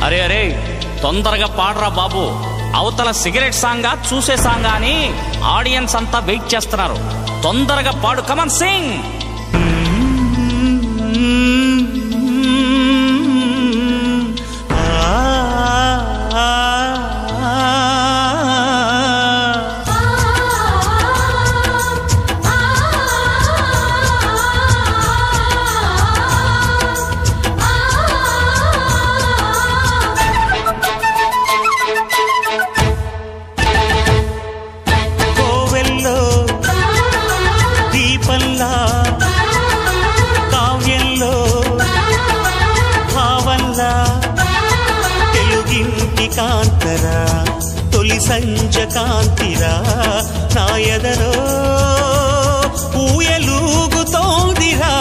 అరే అరే తొందరగా పాడరా బాబు, అవతల సిగరెట్ సాంగా చూసే సాంగా అని ఆడియన్స్ అంతా వెయిట్ చేస్తున్నారు. తొందరగా పాడు, కమన్ సింగ్. కాంతరా తొలి సంజ కాంతిరా నా ఎదలో ఊయలూగుతోందిరా.